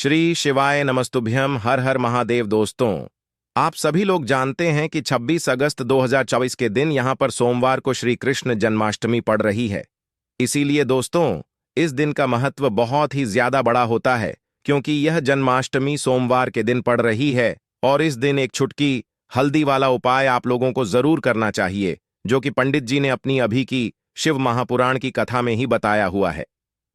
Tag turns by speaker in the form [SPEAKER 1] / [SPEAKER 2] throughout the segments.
[SPEAKER 1] श्री शिवाय नमस्तुभ्यम। हर हर महादेव। दोस्तों, आप सभी लोग जानते हैं कि 26 अगस्त 2024 के दिन यहां पर सोमवार को श्री कृष्ण जन्माष्टमी पड़ रही है। इसीलिए दोस्तों, इस दिन का महत्व बहुत ही ज्यादा बड़ा होता है, क्योंकि यह जन्माष्टमी सोमवार के दिन पड़ रही है। और इस दिन एक छुटकी हल्दी वाला उपाय आप लोगों को जरूर करना चाहिए, जो कि पंडित जी ने अपनी अभी की शिव महापुराण की कथा में ही बताया हुआ है।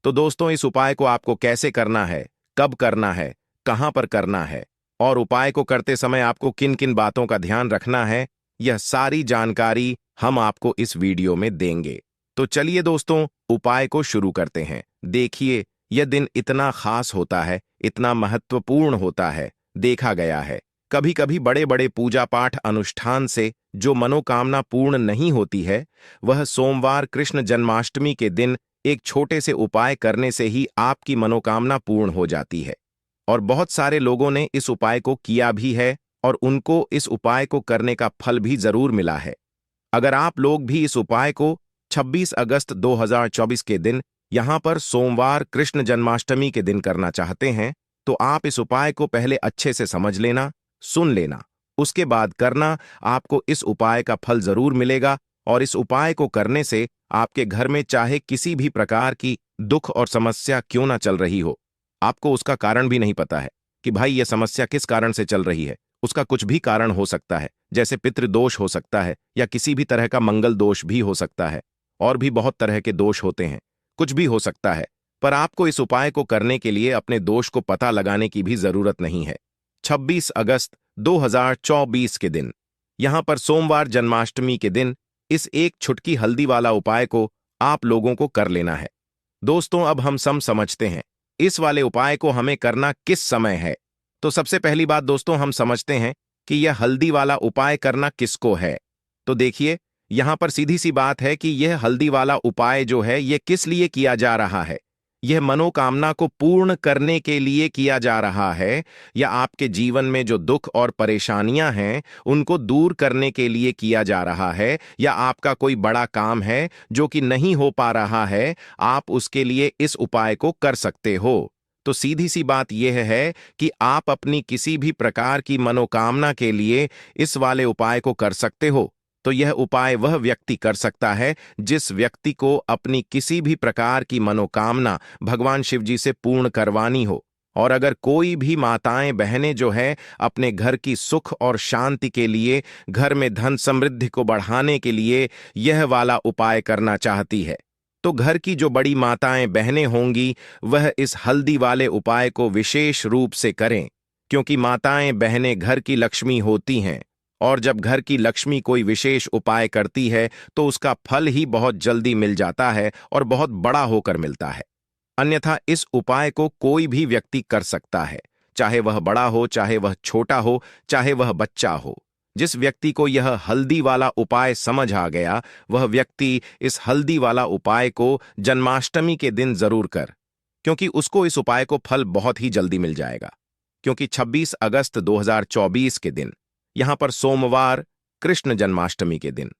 [SPEAKER 1] तो दोस्तों, इस उपाय को आपको कैसे करना है, कब करना है, कहां पर करना है और उपाय को करते समय आपको किन किन बातों का ध्यान रखना है, यह सारी जानकारी हम आपको इस वीडियो में देंगे। तो चलिए दोस्तों, उपाय को शुरू करते हैं। देखिए, यह दिन इतना खास होता है, इतना महत्वपूर्ण होता है। देखा गया है, कभी कभी बड़े बड़े पूजा पाठ अनुष्ठान से जो मनोकामना पूर्ण नहीं होती है, वह सोमवार कृष्ण जन्माष्टमी के दिन एक छोटे से उपाय करने से ही आपकी मनोकामना पूर्ण हो जाती है। और बहुत सारे लोगों ने इस उपाय को किया भी है और उनको इस उपाय को करने का फल भी जरूर मिला है। अगर आप लोग भी इस उपाय को 26 अगस्त 2024 के दिन यहां पर सोमवार कृष्ण जन्माष्टमी के दिन करना चाहते हैं, तो आप इस उपाय को पहले अच्छे से समझ लेना, सुन लेना, उसके बाद करना। आपको इस उपाय का फल जरूर मिलेगा। और इस उपाय को करने से आपके घर में चाहे किसी भी प्रकार की दुख और समस्या क्यों ना चल रही हो, आपको उसका कारण भी नहीं पता है कि भाई यह समस्या किस कारण से चल रही है। उसका कुछ भी कारण हो सकता है, जैसे पितृदोष हो सकता है या किसी भी तरह का मंगल दोष भी हो सकता है। और भी बहुत तरह के दोष होते हैं, कुछ भी हो सकता है। पर आपको इस उपाय को करने के लिए अपने दोष को पता लगाने की भी जरूरत नहीं है। 26 अगस्त 2024 के दिन यहां पर सोमवार जन्माष्टमी के दिन इस एक छुटकी हल्दी वाला उपाय को आप लोगों को कर लेना है। दोस्तों, अब हम समझते हैं इस वाले उपाय को हमें करना किस समय है। तो सबसे पहली बात दोस्तों, हम समझते हैं कि यह हल्दी वाला उपाय करना किसको है। तो देखिए, यहां पर सीधी सी बात है कि यह हल्दी वाला उपाय जो है, यह किस लिए किया जा रहा है। यह मनोकामना को पूर्ण करने के लिए किया जा रहा है, या आपके जीवन में जो दुख और परेशानियां हैं उनको दूर करने के लिए किया जा रहा है, या आपका कोई बड़ा काम है जो कि नहीं हो पा रहा है, आप उसके लिए इस उपाय को कर सकते हो। तो सीधी सी बात यह है कि आप अपनी किसी भी प्रकार की मनोकामना के लिए इस वाले उपाय को कर सकते हो। तो यह उपाय वह व्यक्ति कर सकता है जिस व्यक्ति को अपनी किसी भी प्रकार की मनोकामना भगवान शिव जी से पूर्ण करवानी हो। और अगर कोई भी माताएं बहनें जो है अपने घर की सुख और शांति के लिए, घर में धन समृद्धि को बढ़ाने के लिए यह वाला उपाय करना चाहती है, तो घर की जो बड़ी माताएं बहनें होंगी वह इस हल्दी वाले उपाय को विशेष रूप से करें, क्योंकि माताएं बहनें घर की लक्ष्मी होती हैं। और जब घर की लक्ष्मी कोई विशेष उपाय करती है तो उसका फल ही बहुत जल्दी मिल जाता है और बहुत बड़ा होकर मिलता है। अन्यथा इस उपाय को कोई भी व्यक्ति कर सकता है, चाहे वह बड़ा हो, चाहे वह छोटा हो, चाहे वह बच्चा हो। जिस व्यक्ति को यह हल्दी वाला उपाय समझ आ गया, वह व्यक्ति इस हल्दी वाला उपाय को जन्माष्टमी के दिन जरूर कर, क्योंकि उसको इस उपाय को फल बहुत ही जल्दी मिल जाएगा। क्योंकि 26 अगस्त 2024 के दिन यहां पर सोमवार कृष्ण जन्माष्टमी के दिन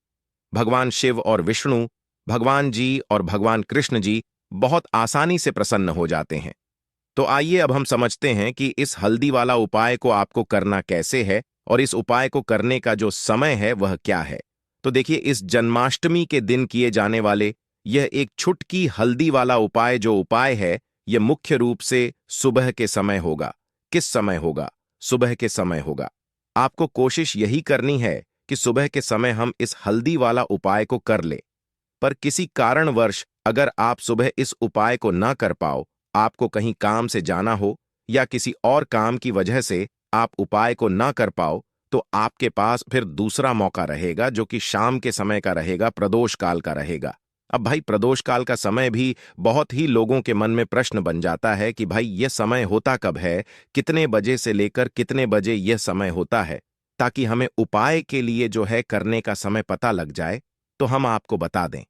[SPEAKER 1] भगवान शिव और विष्णु, भगवान जी और भगवान कृष्ण जी बहुत आसानी से प्रसन्न हो जाते हैं। तो आइए अब हम समझते हैं कि इस हल्दी वाला उपाय को आपको करना कैसे है और इस उपाय को करने का जो समय है वह क्या है। तो देखिए, इस जन्माष्टमी के दिन किए जाने वाले यह एक छुटकी हल्दी वाला उपाय जो उपाय है, यह मुख्य रूप से सुबह के समय होगा। किस समय होगा? सुबह के समय होगा। आपको कोशिश यही करनी है कि सुबह के समय हम इस हल्दी वाला उपाय को कर ले। पर किसी कारणवश अगर आप सुबह इस उपाय को ना कर पाओ, आपको कहीं काम से जाना हो या किसी और काम की वजह से आप उपाय को ना कर पाओ, तो आपके पास फिर दूसरा मौका रहेगा, जो कि शाम के समय का रहेगा, प्रदोष काल का रहेगा। अब भाई, प्रदोष काल का समय भी बहुत ही लोगों के मन में प्रश्न बन जाता है कि भाई यह समय होता कब है, कितने बजे से लेकर कितने बजे यह समय होता है, ताकि हमें उपाय के लिए जो है करने का समय पता लग जाए। तो हम आपको बता दें,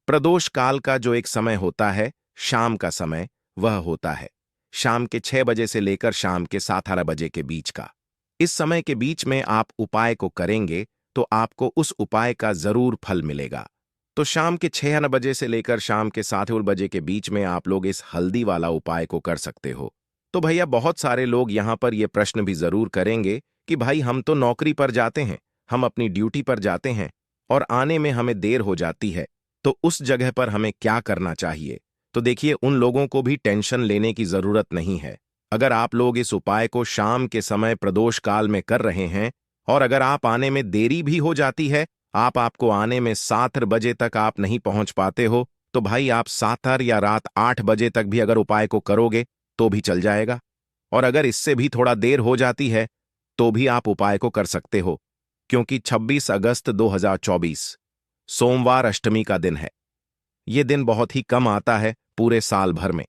[SPEAKER 1] प्रदोष काल का जो एक समय होता है, शाम का समय, वह होता है शाम के 6 बजे से लेकर शाम के 7-8 बजे के बीच का। इस समय के बीच में आप उपाय को करेंगे तो आपको उस उपाय का जरूर फल मिलेगा। तो शाम के 6 बजे से लेकर शाम के 7 बजे के बीच में आप लोग इस हल्दी वाला उपाय को कर सकते हो। तो भैया बहुत सारे लोग यहाँ पर ये प्रश्न भी जरूर करेंगे कि भाई हम तो नौकरी पर जाते हैं, हम अपनी ड्यूटी पर जाते हैं और आने में हमें देर हो जाती है, तो उस जगह पर हमें क्या करना चाहिए। तो देखिए, उन लोगों को भी टेंशन लेने की जरूरत नहीं है। अगर आप लोग इस उपाय को शाम के समय प्रदोष काल में कर रहे हैं और अगर आप आने में देरी भी हो जाती है, आपको आने में 7 बजे तक आप नहीं पहुंच पाते हो, तो भाई आप 7 या रात 8 बजे तक भी अगर उपाय को करोगे तो भी चल जाएगा। और अगर इससे भी थोड़ा देर हो जाती है तो भी आप उपाय को कर सकते हो, क्योंकि 26 अगस्त 2024 सोमवार अष्टमी का दिन है। ये दिन बहुत ही कम आता है पूरे साल भर में,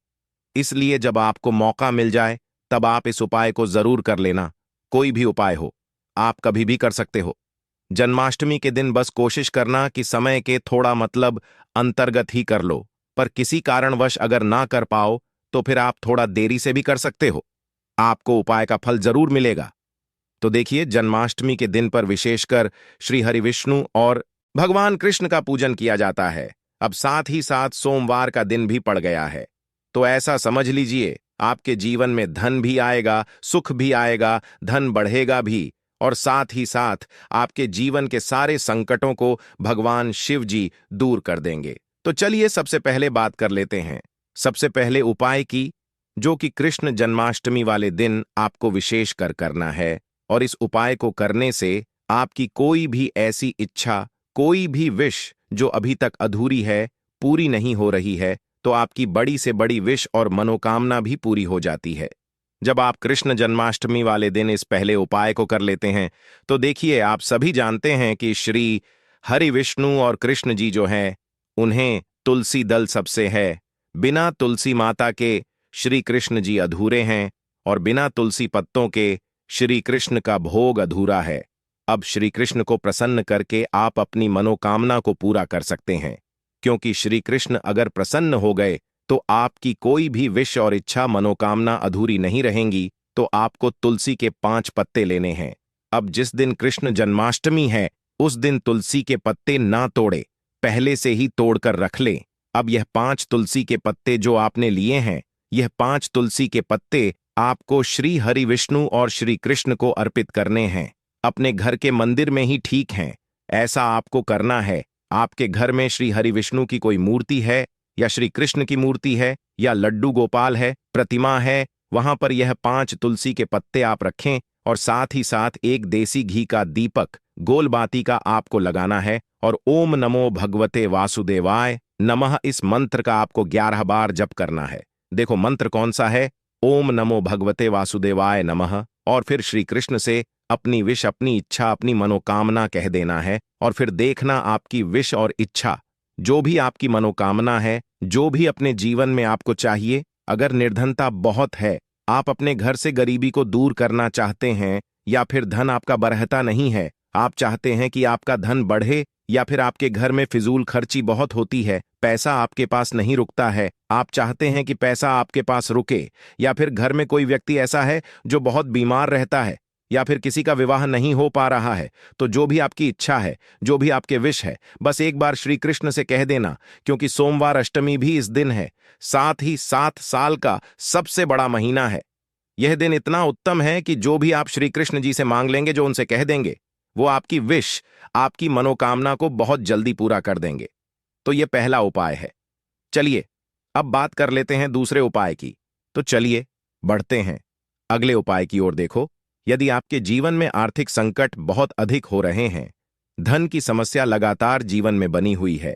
[SPEAKER 1] इसलिए जब आपको मौका मिल जाए तब आप इस उपाय को जरूर कर लेना। कोई भी उपाय हो, आप कभी भी कर सकते हो। जन्माष्टमी के दिन बस कोशिश करना कि समय के थोड़ा अंतर्गत ही कर लो, पर किसी कारणवश अगर ना कर पाओ तो फिर आप थोड़ा देरी से भी कर सकते हो, आपको उपाय का फल जरूर मिलेगा। तो देखिए, जन्माष्टमी के दिन पर विशेषकर श्री हरि विष्णु और भगवान कृष्ण का पूजन किया जाता है। अब साथ ही साथ सोमवार का दिन भी पड़ गया है, तो ऐसा समझ लीजिए आपके जीवन में धन भी आएगा, सुख भी आएगा, धन बढ़ेगा भी, और साथ ही साथ आपके जीवन के सारे संकटों को भगवान शिव जी दूर कर देंगे। तो चलिए सबसे पहले बात कर लेते हैं सबसे पहले उपाय की, जो कि कृष्ण जन्माष्टमी वाले दिन आपको विशेष कर करना है। और इस उपाय को करने से आपकी कोई भी ऐसी इच्छा, कोई भी विश जो अभी तक अधूरी है, पूरी नहीं हो रही है, तो आपकी बड़ी से बड़ी विश और मनोकामना भी पूरी हो जाती है। जब आप कृष्ण जन्माष्टमी वाले दिन इस पहले उपाय को कर लेते हैं, तो देखिए, आप सभी जानते हैं कि श्री हरि विष्णु और कृष्ण जी जो हैं, उन्हें तुलसी दल सबसे है। बिना तुलसी माता के श्री कृष्ण जी अधूरे हैं और बिना तुलसी पत्तों के श्री कृष्ण का भोग अधूरा है। अब श्री कृष्ण को प्रसन्न करके आप अपनी मनोकामना को पूरा कर सकते हैं, क्योंकि श्री कृष्ण अगर प्रसन्न हो गए तो आपकी कोई भी विश और इच्छा, मनोकामना अधूरी नहीं रहेंगी। तो आपको तुलसी के 5 पत्ते लेने हैं। अब जिस दिन कृष्ण जन्माष्टमी है, उस दिन तुलसी के पत्ते ना तोड़े, पहले से ही तोड़कर रख लें। अब यह 5 तुलसी के पत्ते जो आपने लिए हैं, यह 5 तुलसी के पत्ते आपको श्री हरि विष्णु और श्री कृष्ण को अर्पित करने हैं। अपने घर के मंदिर में ही ठीक हैं, ऐसा आपको करना है। आपके घर में श्री हरि विष्णु की कोई मूर्ति है या श्री कृष्ण की मूर्ति है या लड्डू गोपाल है, प्रतिमा है, वहां पर यह 5 तुलसी के पत्ते आप रखें और साथ ही साथ एक देसी घी का दीपक गोल बाती का आपको लगाना है और ओम नमो भगवते वासुदेवाय नमः इस मंत्र का आपको 11 बार जप करना है। देखो मंत्र कौन सा है, ओम नमो भगवते वासुदेवाय नमः, और फिर श्री कृष्ण से अपनी विश, अपनी इच्छा, अपनी मनोकामना कह देना है। और फिर देखना आपकी विश और इच्छा, जो भी आपकी मनोकामना है, जो भी अपने जीवन में आपको चाहिए, अगर निर्धनता बहुत है, आप अपने घर से गरीबी को दूर करना चाहते हैं, या फिर धन आपका बरहता नहीं है, आप चाहते हैं कि आपका धन बढ़े, या फिर आपके घर में फिजूल खर्ची बहुत होती है, पैसा आपके पास नहीं रुकता है, आप चाहते हैं कि पैसा आपके पास रुके, या फिर घर में कोई व्यक्ति ऐसा है जो बहुत बीमार रहता है, या फिर किसी का विवाह नहीं हो पा रहा है, तो जो भी आपकी इच्छा है, जो भी आपके विश है, बस एक बार श्री कृष्ण से कह देना। क्योंकि सोमवार अष्टमी भी इस दिन है, साथ ही 7 साल का सबसे बड़ा महीना है। यह दिन इतना उत्तम है कि जो भी आप श्री कृष्ण जी से मांग लेंगे, जो उनसे कह देंगे, वो आपकी विश, आपकी मनोकामना को बहुत जल्दी पूरा कर देंगे। तो यह पहला उपाय है। चलिए अब बात कर लेते हैं दूसरे उपाय की। तो चलिए बढ़ते हैं अगले उपाय की ओर। देखो, यदि आपके जीवन में आर्थिक संकट बहुत अधिक हो रहे हैं, धन की समस्या लगातार जीवन में बनी हुई है,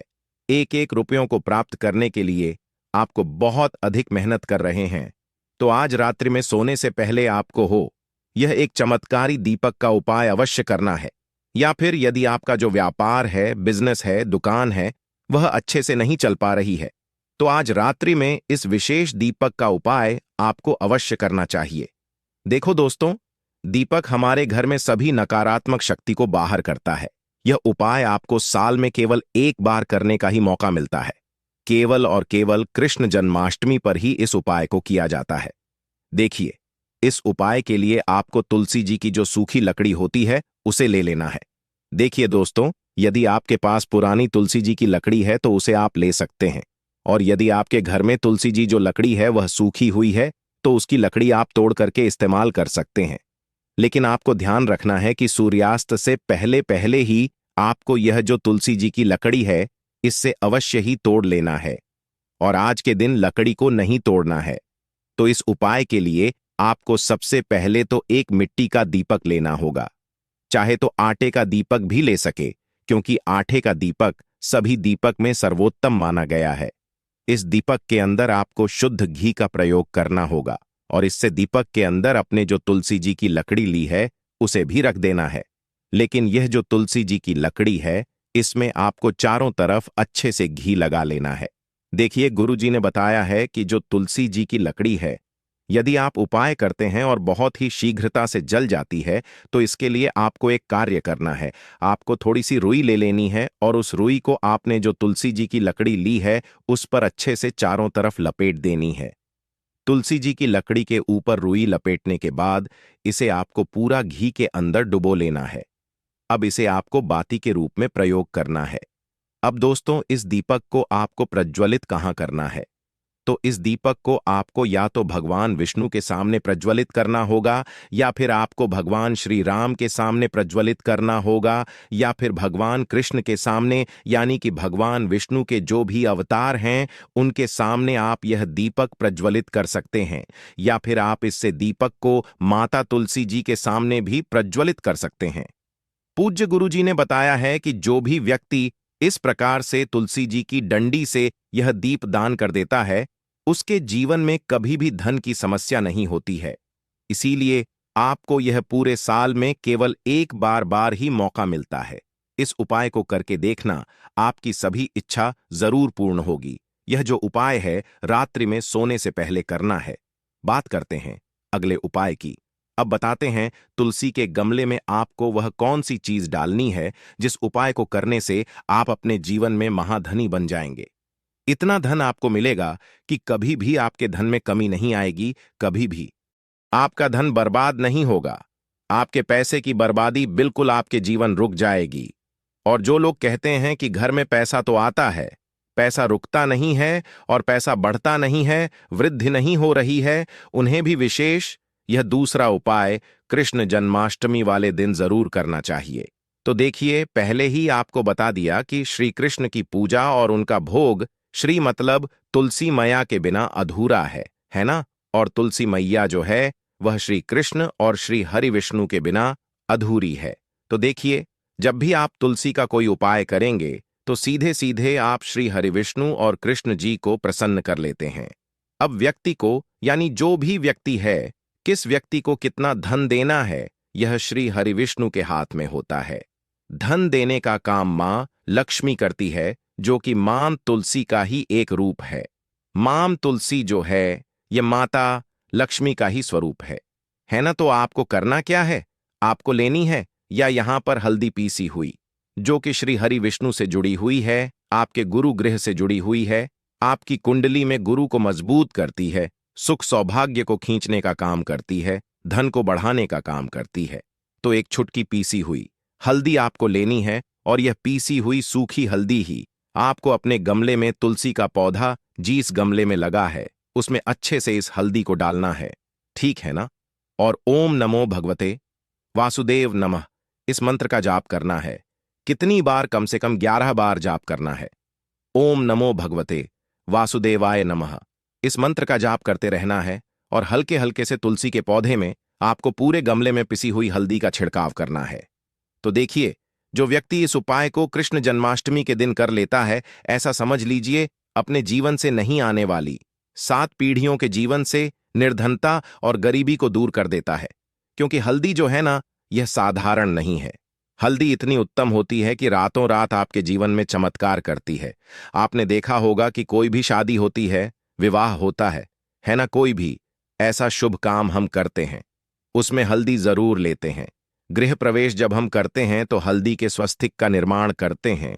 [SPEAKER 1] एक एक रुपयों को प्राप्त करने के लिए आपको बहुत अधिक मेहनत कर रहे हैं, तो आज रात्रि में सोने से पहले आपको यह एक चमत्कारी दीपक का उपाय अवश्य करना है। या फिर यदि आपका जो व्यापार है, बिजनेस है, दुकान है, वह अच्छे से नहीं चल पा रही है, तो आज रात्रि में इस विशेष दीपक का उपाय आपको अवश्य करना चाहिए। देखो दोस्तों, दीपक हमारे घर में सभी नकारात्मक शक्ति को बाहर करता है। यह उपाय आपको साल में केवल एक बार करने का ही मौका मिलता है। केवल और केवल कृष्ण जन्माष्टमी पर ही इस उपाय को किया जाता है। देखिए, इस उपाय के लिए आपको तुलसी जी की जो सूखी लकड़ी होती है, उसे ले लेना है। देखिए दोस्तों, यदि आपके पास पुरानी तुलसी जी की लकड़ी है तो उसे आप ले सकते हैं, और यदि आपके घर में तुलसी जी जो लकड़ी है वह सूखी हुई है, तो उसकी लकड़ी आप तोड़ करके इस्तेमाल कर सकते हैं। लेकिन आपको ध्यान रखना है कि सूर्यास्त से पहले पहले ही आपको यह जो तुलसी जी की लकड़ी है, इससे अवश्य ही तोड़ लेना है और आज के दिन लकड़ी को नहीं तोड़ना है। तो इस उपाय के लिए आपको सबसे पहले तो एक मिट्टी का दीपक लेना होगा। चाहे तो आटे का दीपक भी ले सके, क्योंकि आटे का दीपक सभी दीपक में सर्वोत्तम माना गया है। इस दीपक के अंदर आपको शुद्ध घी का प्रयोग करना होगा और इससे दीपक के अंदर अपने जो तुलसी जी की लकड़ी ली है उसे भी रख देना है। लेकिन यह जो तुलसी जी की लकड़ी है, इसमें आपको चारों तरफ अच्छे से घी लगा लेना है। देखिए, गुरु जी ने बताया है कि जो तुलसी जी की लकड़ी है, यदि आप उपाय करते हैं और बहुत ही शीघ्रता से जल जाती है, तो इसके लिए आपको एक कार्य करना है। आपको थोड़ी सी रुई ले लेनी है और उस रुई को आपने जो तुलसी जी की लकड़ी ली है उस पर अच्छे से चारों तरफ लपेट देनी है। तुलसी जी की लकड़ी के ऊपर रुई लपेटने के बाद इसे आपको पूरा घी के अंदर डुबो लेना है। अब इसे आपको बाती के रूप में प्रयोग करना है। अब दोस्तों, इस दीपक को आपको प्रज्वलित कहाँ करना है? तो इस दीपक को आपको या तो भगवान विष्णु के सामने प्रज्वलित करना होगा, या फिर आपको भगवान श्री राम के सामने प्रज्वलित करना होगा, या फिर भगवान कृष्ण के सामने, यानी कि भगवान विष्णु के जो भी अवतार हैं उनके सामने आप यह दीपक प्रज्वलित कर सकते हैं। या फिर आप इससे दीपक को माता तुलसी जी के सामने भी प्रज्वलित कर सकते हैं। पूज्य गुरु जी ने बताया है कि जो भी व्यक्ति इस प्रकार से तुलसी जी की डंडी से यह दीप दान कर देता है, उसके जीवन में कभी भी धन की समस्या नहीं होती है। इसीलिए आपको यह पूरे साल में केवल एक बार ही मौका मिलता है। इस उपाय को करके देखना, आपकी सभी इच्छा जरूर पूर्ण होगी। यह जो उपाय है रात्रि में सोने से पहले करना है। बात करते हैं अगले उपाय की। अब बताते हैं तुलसी के गमले में आपको वह कौन सी चीज डालनी है जिस उपाय को करने से आप अपने जीवन में महाधनी बन जाएंगे। इतना धन आपको मिलेगा कि कभी भी आपके धन में कमी नहीं आएगी। कभी भी आपका धन बर्बाद नहीं होगा। आपके पैसे की बर्बादी बिल्कुल आपके जीवन रुक जाएगी। और जो लोग कहते हैं कि घर में पैसा तो आता है, पैसा रुकता नहीं है और पैसा बढ़ता नहीं है, वृद्धि नहीं हो रही है, उन्हें भी विशेष यह दूसरा उपाय कृष्ण जन्माष्टमी वाले दिन जरूर करना चाहिए। तो देखिए, पहले ही आपको बता दिया कि श्री कृष्ण की पूजा और उनका भोग श्री मतलब तुलसी मैया के बिना अधूरा है ना? और तुलसी मैया जो है वह श्री कृष्ण और श्री हरि विष्णु के बिना अधूरी है। तो देखिए, जब भी आप तुलसी का कोई उपाय करेंगे तो सीधे सीधे आप श्री हरि विष्णु और कृष्ण जी को प्रसन्न कर लेते हैं। अब व्यक्ति को, यानी जो भी व्यक्ति है, किस व्यक्ति को कितना धन देना है, यह श्री हरि विष्णु के हाथ में होता है। धन देने का काम मां लक्ष्मी करती है, जो कि मां तुलसी का ही एक रूप है। मां तुलसी जो है यह माता लक्ष्मी का ही स्वरूप है ना? तो आपको करना क्या है? आपको लेनी है या यहां पर हल्दी पीसी हुई, जो कि श्री हरि विष्णु से जुड़ी हुई है, आपके गुरु गृह से जुड़ी हुई है, आपकी कुंडली में गुरु को मजबूत करती है, सुख सौभाग्य को खींचने का काम करती है, धन को बढ़ाने का काम करती है। तो एक छुटकी पीसी हुई हल्दी आपको लेनी है और यह पीसी हुई सूखी हल्दी ही आपको अपने गमले में, तुलसी का पौधा जिस गमले में लगा है उसमें अच्छे से इस हल्दी को डालना है। ठीक है ना? और ओम नमो भगवते वासुदेव नमः इस मंत्र का जाप करना है। कितनी बार? कम से कम 11 बार जाप करना है। ओम नमो भगवते वासुदेवाय नमः इस मंत्र का जाप करते रहना है और हल्के हल्के से तुलसी के पौधे में आपको पूरे गमले में पिसी हुई हल्दी का छिड़काव करना है। तो देखिए, जो व्यक्ति इस उपाय को कृष्ण जन्माष्टमी के दिन कर लेता है, ऐसा समझ लीजिए अपने जीवन से नहीं आने वाली 7 पीढ़ियों के जीवन से निर्धनता और गरीबी को दूर कर देता है। क्योंकि हल्दी जो है ना, यह साधारण नहीं है। हल्दी इतनी उत्तम होती है कि रातों रात आपके जीवन में चमत्कार करती है। आपने देखा होगा कि कोई भी शादी होती है, विवाह होता है ना? कोई भी ऐसा शुभ काम हम करते हैं, उसमें हल्दी जरूर लेते हैं। गृह प्रवेश जब हम करते हैं तो हल्दी के स्वस्तिक का निर्माण करते हैं।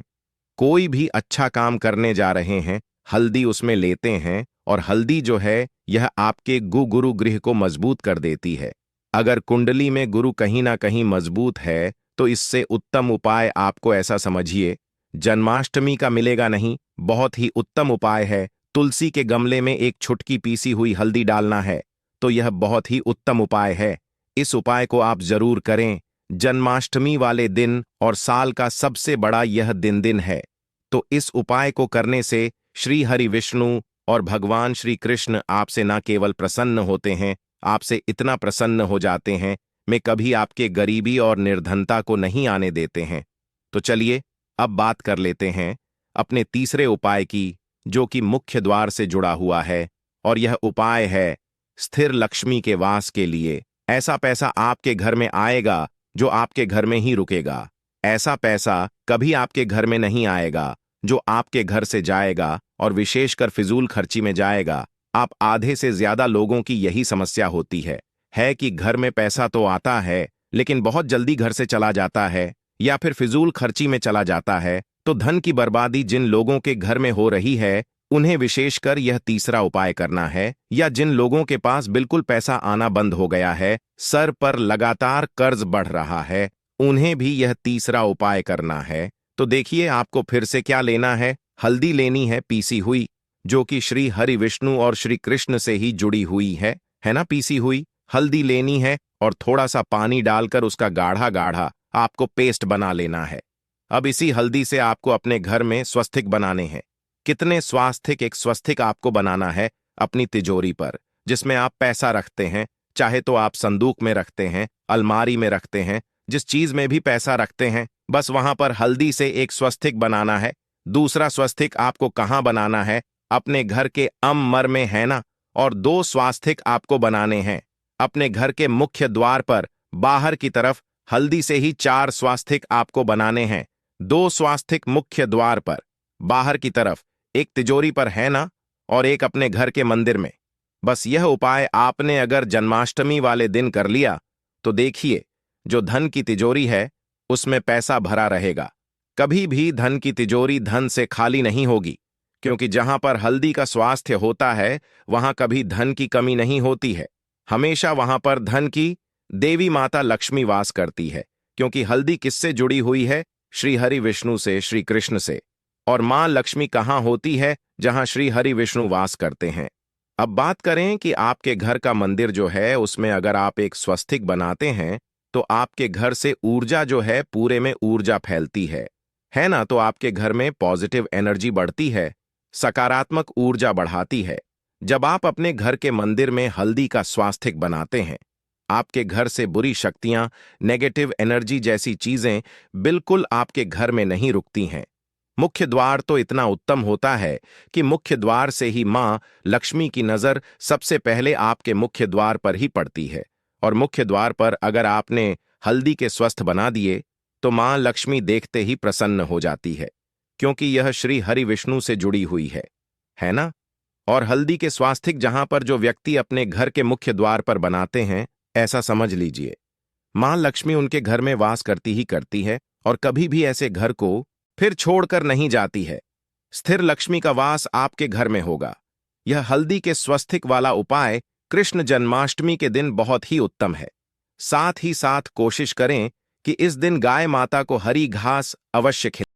[SPEAKER 1] कोई भी अच्छा काम करने जा रहे हैं, हल्दी उसमें लेते हैं। और हल्दी जो है यह आपके गुरु गृह को मजबूत कर देती है। अगर कुंडली में गुरु कहीं ना कहीं मजबूत है तो इससे उत्तम उपाय आपको, ऐसा समझिए, जन्माष्टमी का मिलेगा नहीं। बहुत ही उत्तम उपाय है। तुलसी के गमले में एक छुटकी पीसी हुई हल्दी डालना है, तो यह बहुत ही उत्तम उपाय है। इस उपाय को आप जरूर करें। जन्माष्टमी वाले दिन और साल का सबसे बड़ा यह दिन है। तो इस उपाय को करने से श्री हरि विष्णु और भगवान श्री कृष्ण आपसे न केवल प्रसन्न होते हैं, आपसे इतना प्रसन्न हो जाते हैं मैं कभी आपके गरीबी और निर्धनता को नहीं आने देते हैं। तो चलिए अब बात कर लेते हैं अपने तीसरे उपाय की, जो कि मुख्य द्वार से जुड़ा हुआ है। और यह उपाय है स्थिर लक्ष्मी के वास के लिए। ऐसा पैसा आपके घर में आएगा जो आपके घर में ही रुकेगा। ऐसा पैसा कभी आपके घर में नहीं आएगा जो आपके घर से जाएगा और विशेषकर फिजूल खर्ची में जाएगा। आप आधे से ज्यादा लोगों की यही समस्या होती है कि घर में पैसा तो आता है लेकिन बहुत जल्दी घर से चला जाता है या फिर फिजूल खर्ची में चला जाता है। तो धन की बर्बादी जिन लोगों के घर में हो रही है उन्हें विशेषकर यह तीसरा उपाय करना है, या जिन लोगों के पास बिल्कुल पैसा आना बंद हो गया है, सर पर लगातार कर्ज बढ़ रहा है, उन्हें भी यह तीसरा उपाय करना है। तो देखिए आपको फिर से क्या लेना है। हल्दी लेनी है पीसी हुई, जो कि श्री हरि विष्णु और श्री कृष्ण से ही जुड़ी हुई है ना। पीसी हुई हल्दी लेनी है और थोड़ा सा पानी डालकर उसका गाढ़ा गाढ़ा आपको पेस्ट बना लेना है। अब इसी हल्दी से आपको अपने घर में स्वस्तिक बनाने हैं। कितने स्वास्तिक? एक स्वस्तिक आपको बनाना है अपनी तिजोरी पर, जिसमें आप पैसा रखते हैं। चाहे तो आप संदूक में रखते हैं, अलमारी में रखते हैं, जिस चीज में भी पैसा रखते हैं, बस वहां पर हल्दी से एक स्वस्तिक बनाना है। दूसरा स्वस्तिक आपको कहां बनाना है? अपने घर के अमर में, है ना। और 2 स्वास्तिक आपको बनाने हैं अपने घर के मुख्य द्वार पर बाहर की तरफ। हल्दी से ही 4 स्वास्तिक आपको बनाने हैं। 2 स्वास्तिक मुख्य द्वार पर बाहर की तरफ, एक तिजोरी पर, है ना, और एक अपने घर के मंदिर में। बस यह उपाय आपने अगर जन्माष्टमी वाले दिन कर लिया तो देखिए जो धन की तिजोरी है उसमें पैसा भरा रहेगा। कभी भी धन की तिजोरी धन से खाली नहीं होगी, क्योंकि जहां पर हल्दी का स्वास्थ्य होता है वहां कभी धन की कमी नहीं होती है। हमेशा वहां पर धन की देवी माता लक्ष्मी वास करती है, क्योंकि हल्दी किससे जुड़ी हुई है? श्री हरि विष्णु से, श्री कृष्ण से। और मां लक्ष्मी कहां होती है? जहां श्री हरि विष्णु वास करते हैं। अब बात करें कि आपके घर का मंदिर जो है उसमें अगर आप एक स्वस्तिक बनाते हैं तो आपके घर से ऊर्जा जो है पूरे में ऊर्जा फैलती है ना। तो आपके घर में पॉजिटिव एनर्जी बढ़ती है, सकारात्मक ऊर्जा बढ़ाती है। जब आप अपने घर के मंदिर में हल्दी का स्वास्तिक बनाते हैं, आपके घर से बुरी शक्तियां, नेगेटिव एनर्जी जैसी चीजें बिल्कुल आपके घर में नहीं रुकती हैं। मुख्य द्वार तो इतना उत्तम होता है कि मुख्य द्वार से ही मां लक्ष्मी की नजर सबसे पहले आपके मुख्य द्वार पर ही पड़ती है। और मुख्य द्वार पर अगर आपने हल्दी के स्वस्थ बना दिए तो मां लक्ष्मी देखते ही प्रसन्न हो जाती है, क्योंकि यह श्री हरि विष्णु से जुड़ी हुई है ना। और हल्दी के स्वास्तिक जहां पर जो व्यक्ति अपने घर के मुख्य द्वार पर बनाते हैं, ऐसा समझ लीजिए मां लक्ष्मी उनके घर में वास करती ही करती है और कभी भी ऐसे घर को फिर छोड़कर नहीं जाती है। स्थिर लक्ष्मी का वास आपके घर में होगा। यह हल्दी के स्वस्तिक वाला उपाय कृष्ण जन्माष्टमी के दिन बहुत ही उत्तम है। साथ ही साथ कोशिश करें कि इस दिन गाय माता को हरी घास अवश्य खिलाएं।